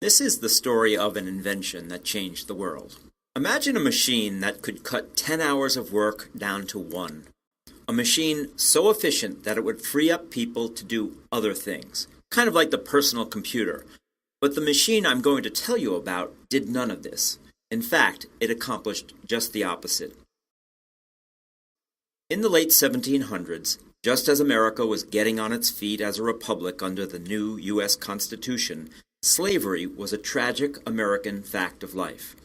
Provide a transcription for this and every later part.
This is the story of an invention that changed the world. Imagine a machine that could cut 10 hours of work down to 1. A machine so efficient that it would free up people to do other things, kind of like the personal computer. But the machine I'm going to tell you about did none of this. In fact, it accomplished just the opposite. In the late 1700s, just as America was getting on its feet as a republic under the new U.S. Constitution, slavery was a tragic American fact of life.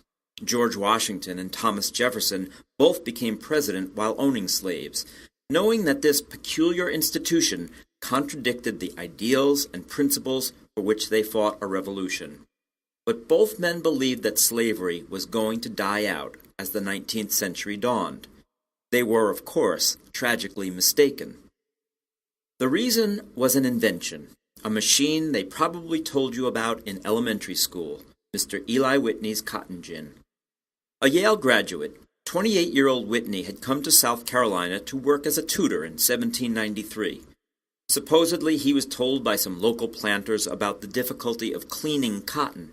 George Washington and Thomas Jefferson both became president while owning slaves, knowing that this peculiar institution contradicted the ideals and principles for which they fought a revolution. But both men believed that slavery was going to die out as the 19th century dawned. They were, of course, tragically mistaken. The reason was an invention, a machine they probably told you about in elementary school, Mr. Eli Whitney's cotton gin. A Yale graduate, 28-year-old Whitney had come to South Carolina to work as a tutor in 1793. Supposedly, he was told by some local planters about the difficulty of cleaning cotton.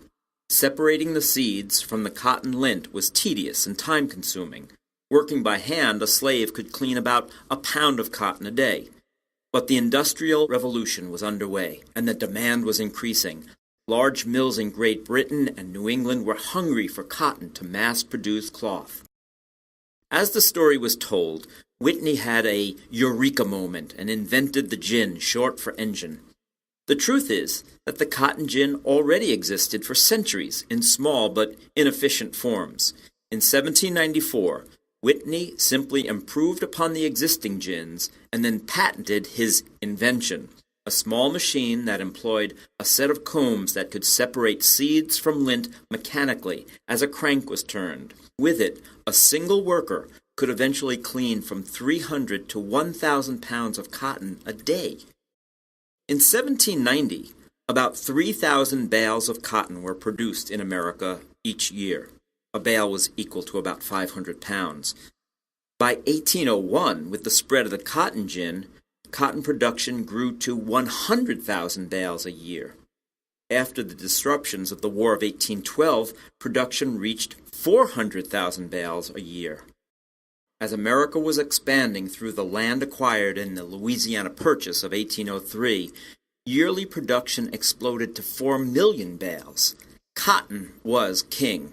Separating the seeds from the cotton lint was tedious and time-consuming. Working by hand, a slave could clean about a pound of cotton a day. But the Industrial Revolution was underway, and the demand was increasing. Large mills in Great Britain and New England were hungry for cotton to mass-produce cloth. As the story was told, Whitney had a eureka moment and invented the gin, short for engine. The truth is that the cotton gin already existed for centuries in small but inefficient forms. In 1794, Whitney simply improved upon the existing gins and then patented his invention, a small machine that employed a set of combs that could separate seeds from lint mechanically as a crank was turned. With it, a single worker could eventually clean from 300 to 1,000 pounds of cotton a day. In 1790, about 3,000 bales of cotton were produced in America each year. A bale was equal to about 500 pounds. By 1801, with the spread of the cotton gin, cotton production grew to 100,000 bales a year. After the disruptions of the War of 1812, production reached 400,000 bales a year. As America was expanding through the land acquired in the Louisiana Purchase of 1803, yearly production exploded to 4 million bales. Cotton was king.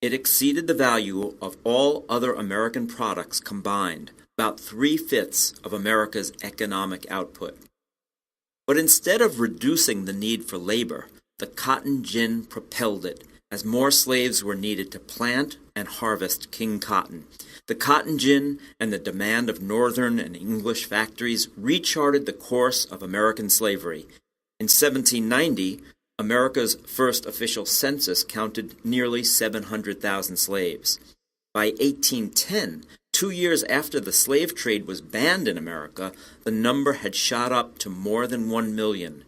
It exceeded the value of all other American products combined, about 3/5 of America's economic output. But instead of reducing the need for labor, the cotton gin propelled it, as more slaves were needed to plant and harvest king cotton. The cotton gin and the demand of northern and English factories recharted the course of American slavery. In 1790, America's first official census counted nearly 700,000 slaves. By 1810, 2 years after the slave trade was banned in America, the number had shot up to more than 1 million.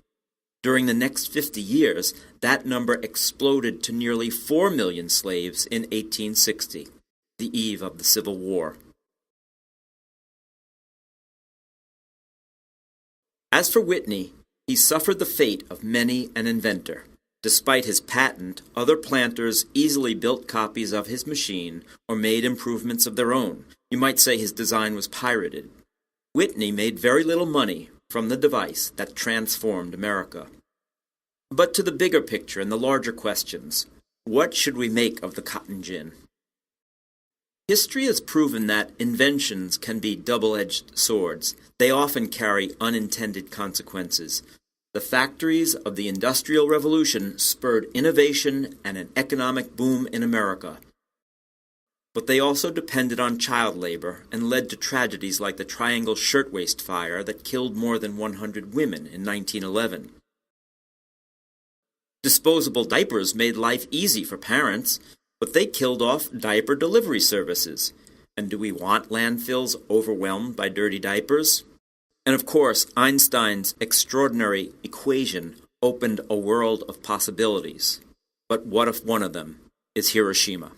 During the next 50 years, that number exploded to nearly 4 million slaves in 1860, the eve of the Civil War. As for Whitney, he suffered the fate of many an inventor. Despite his patent, other planters easily built copies of his machine or made improvements of their own. You might say his design was pirated. Whitney made very little money from the device that transformed America. But to the bigger picture and the larger questions, what should we make of the cotton gin? History has proven that inventions can be double-edged swords. They often carry unintended consequences. The factories of the Industrial Revolution spurred innovation and an economic boom in America. But they also depended on child labor and led to tragedies like the Triangle Shirtwaist Fire that killed more than 100 women in 1911. Disposable diapers made life easy for parents, but they killed off diaper delivery services. And do we want landfills overwhelmed by dirty diapers? And of course, Einstein's extraordinary equation opened a world of possibilities. But what if one of them is Hiroshima?